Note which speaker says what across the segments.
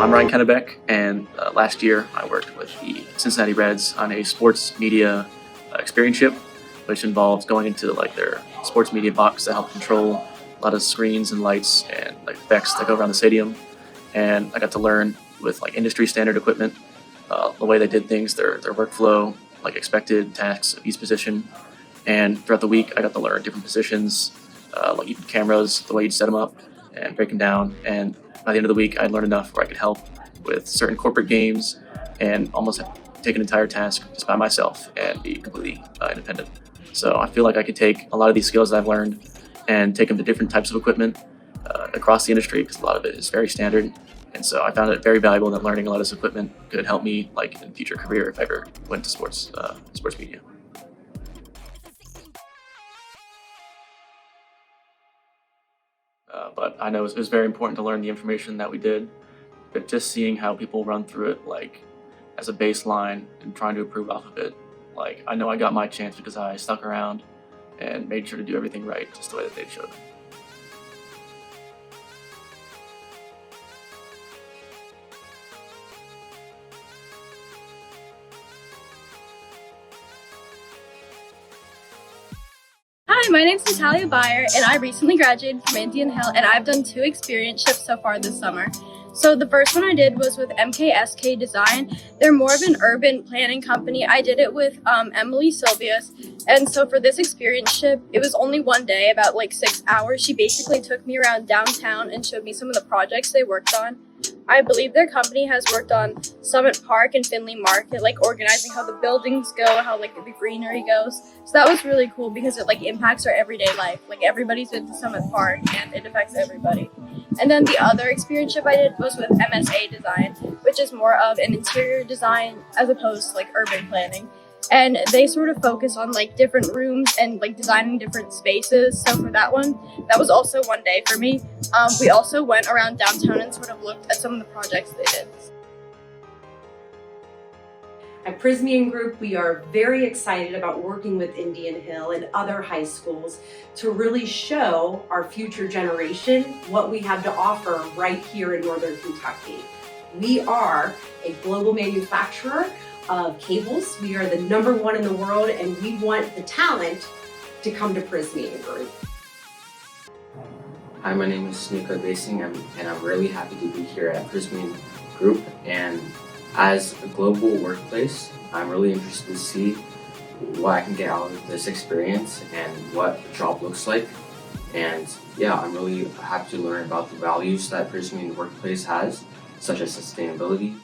Speaker 1: I'm Ryan Kennebeck, and last year I worked with the Cincinnati Reds on a sports media experience-ship, which involves going into their sports media box to help control a lot of screens and lights and effects that go around the stadium. And I got to learn with industry standard equipment, the way they did things, their workflow, expected tasks of each position. And throughout the week, I got to learn different positions, even cameras, the way you'd set them up and break them down. And by the end of the week, I learned enough where I could help with certain corporate games and almost take an entire task just by myself and be completely independent. So I feel like I could take a lot of these skills that I've learned and take them to different types of equipment across the industry, because a lot of it is very standard. And so I found it very valuable that learning a lot of this equipment could help me in a future career if I ever went to sports media. But I know it was very important to learn the information that we did, but just seeing how people run through it as a baseline and trying to improve off of it, I know I got my chance because I stuck around and made sure to do everything right just the way that they showed.
Speaker 2: Hi, my name is Natalia Byer, and I recently graduated from Indian Hill, and I've done 2 experience-ships so far this summer. So the first one I did was with MKSK Design. They're more of an urban planning company. I did it with Emily Silvius, and so for this experience-ship, it was only one day, about 6 hours. She basically took me around downtown and showed me some of the projects they worked on. I believe their company has worked on Summit Park and Finley Market, organizing how the buildings go, how the greenery goes. So that was really cool because it impacts our everyday life. Everybody's been to Summit Park and it affects everybody. And then the other experience ship I did was with MSA Design, which is more of an interior design as opposed to urban planning. And they sort of focus on different rooms and designing different spaces. So for that one, that was also one day for me. We also went around downtown and sort of looked at some of the projects they did.
Speaker 3: At Prismian Group, we are very excited about working with Indian Hill and other high schools to really show our future generation what we have to offer right here in Northern Kentucky. We are a global manufacturer of cables. We are the #1 in the world, and we want the talent to come to Prismian Group.
Speaker 4: Hi, my name is Snuka Basing, and I'm really happy to be here at Prismian Group. And as a global workplace, I'm really interested to see what I can get out of this experience and what a job looks like. And yeah, I'm really happy to learn about the values that Prismian Workplace has, such as sustainability.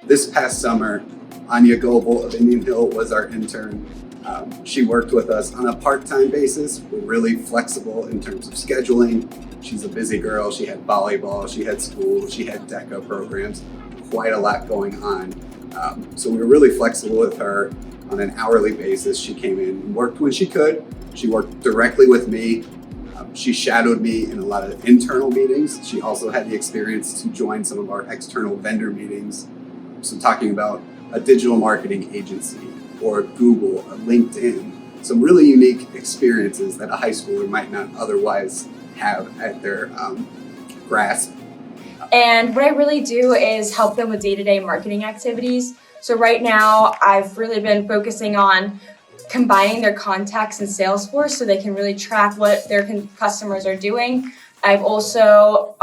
Speaker 5: This past summer, Anya Goebel of Indian Hill was our intern. She worked with us on a part-time basis. We're really flexible in terms of scheduling. She's a busy girl. She had volleyball, she had school, she had DECA programs, quite a lot going on. So we were really flexible with her on an hourly basis. She came in and worked when she could. She worked directly with me. She shadowed me in a lot of internal meetings. She also had the experience to join some of our external vendor meetings. So talking about a digital marketing agency or Google or LinkedIn, some really unique experiences that a high schooler might not otherwise have at their grasp.
Speaker 6: And what I really do is help them with day-to-day marketing activities. So right now, I've really been focusing on combining their contacts in Salesforce so they can really track what their customers are doing. I've also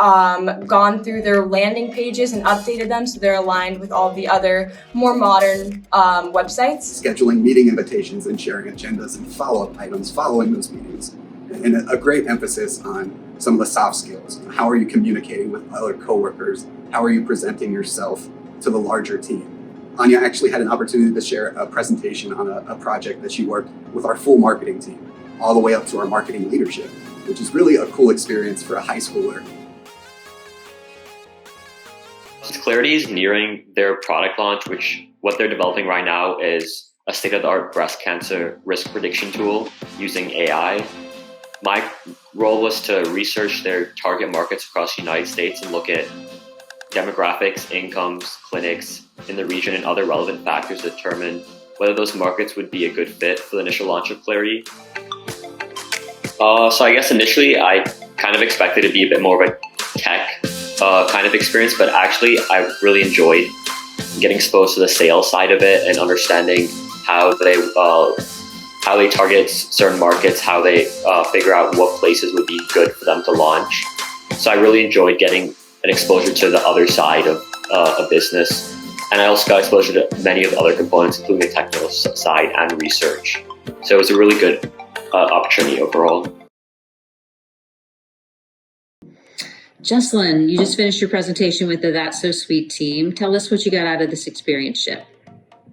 Speaker 6: gone through their landing pages and updated them so they're aligned with all the other more modern websites.
Speaker 5: Scheduling meeting invitations and sharing agendas and follow-up items following those meetings. And a great emphasis on some of the soft skills. How are you communicating with other coworkers? How are you presenting yourself to the larger team? Anya actually had an opportunity to share a presentation on a project that she worked with our full marketing team, all the way up to our marketing leadership, which is really a cool experience for a high schooler.
Speaker 7: Clarity is nearing their product launch, which what they're developing right now is a state-of-the-art breast cancer risk prediction tool using AI. My role was to research their target markets across the United States and look at demographics, incomes, clinics in the region, and other relevant factors to determine whether those markets would be a good fit for the initial launch of Clarity. So I guess initially I kind of expected it to be a bit more of a tech kind of experience, but actually I really enjoyed getting exposed to the sales side of it and understanding how they target certain markets, how they figure out what places would be good for them to launch. So I really enjoyed getting an exposure to the other side of a business. And I also got exposure to many of the other components, including the technical side and research. So it was a really good opportunity overall.
Speaker 8: Jocelyn, you just finished your presentation with the That's So Sweet team. Tell us what you got out of this experienceship.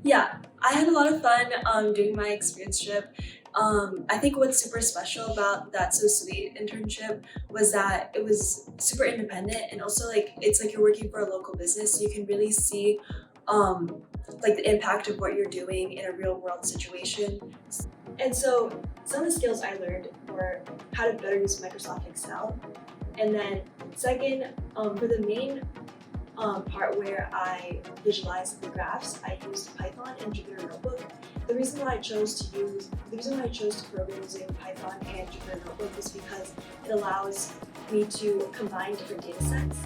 Speaker 9: Yeah, I had a lot of fun doing my experience-ship. I think what's super special about that So Sweet internship was that it was super independent, and also it's like you're working for a local business, so you can really see the impact of what you're doing in a real world situation. And so some of the skills I learned were how to better use Microsoft Excel. And then second, for the main part where I visualized the graphs, I used Python and Jupyter Notebook. The reason why I chose to program using Python and Jupyter Notebook is because it allows me to combine different data sets.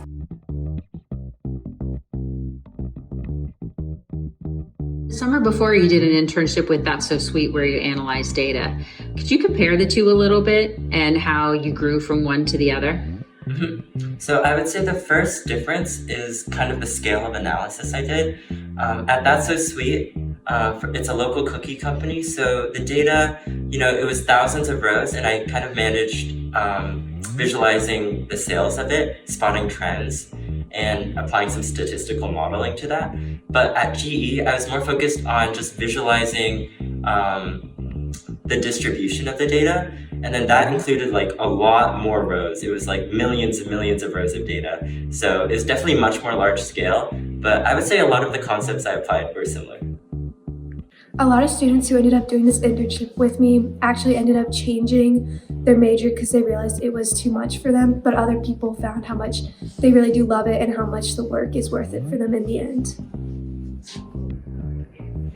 Speaker 8: The summer before, you did an internship with That's So Sweet where you analyzed data. Could you compare the two a little bit and how you grew from one to the other?
Speaker 10: So I would say the first difference is kind of the scale of analysis I did. At That's So Sweet, it's a local cookie company, so the data, it was thousands of rows, and I kind of managed visualizing the sales of it, spotting trends, and applying some statistical modeling to that. But at GE, I was more focused on just visualizing the distribution of the data, and then that included a lot more rows. It was millions and millions of rows of data. So it was definitely much more large scale, but I would say a lot of the concepts I applied were similar.
Speaker 11: A lot of students who ended up doing this internship with me actually ended up changing their major because they realized it was too much for them, but other people found how much they really do love it and how much the work is worth it for them in the end.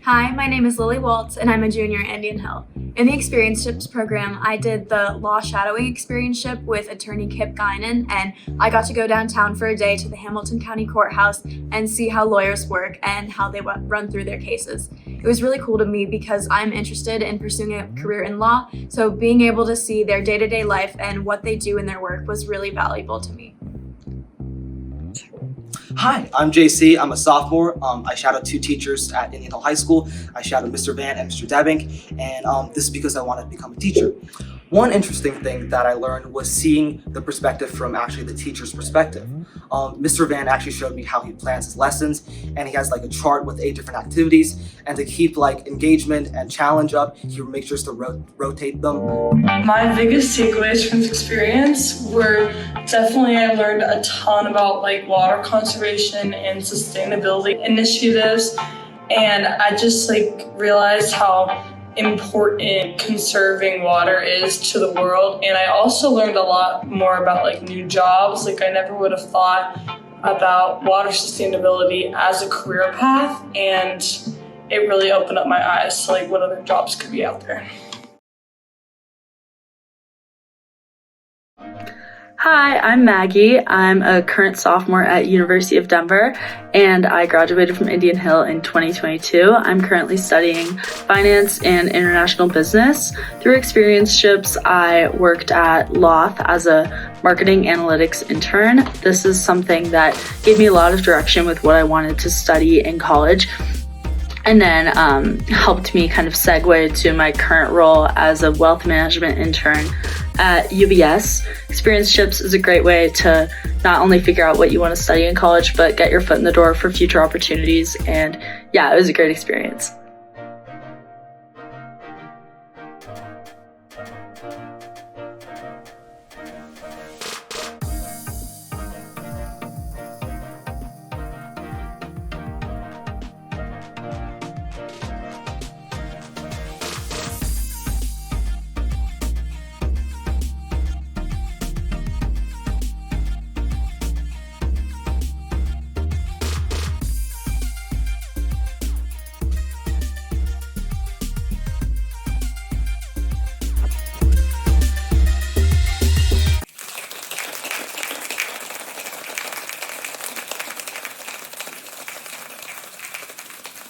Speaker 2: Hi, my name is Lily Waltz, and I'm a junior at Indian Hill. In the Experienceships program, I did the law shadowing experienceship with attorney Kip Guinan, and I got to go downtown for a day to the Hamilton County Courthouse and see how lawyers work and how they run through their cases. It was really cool to me because I'm interested in pursuing a career in law, so being able to see their day-to-day life and what they do in their work was really valuable to me.
Speaker 12: Hi, I'm JC. I'm a sophomore. I shadowed 2 teachers at Indian Hill High School. I shadowed Mr. Van and Mr. Debbink, and this is because I wanted to become a teacher. One interesting thing that I learned was seeing the perspective from actually the teacher's perspective. Mr. Van actually showed me how he plans his lessons, and he has a chart with 8 different activities, and to keep engagement and challenge up, he makes sure to rotate them.
Speaker 13: My biggest takeaways from this experience were definitely I learned a ton about water conservation and sustainability initiatives, and I just realized how important conserving water is to the world. And I also learned a lot more about new jobs. I never would have thought about water sustainability as a career path, and it really opened up my eyes to what other jobs could be out there.
Speaker 14: Hi, I'm Maggie. I'm a current sophomore at University of Denver, and I graduated from Indian Hill in 2022. I'm currently studying finance and international business. Through Experienceships, I worked at Loth as a marketing analytics intern. This is something that gave me a lot of direction with what I wanted to study in college, and then helped me kind of segue to my current role as a wealth management intern at UBS. Experienceships is a great way to not only figure out what you want to study in college, but get your foot in the door for future opportunities. And yeah, it was a great experience.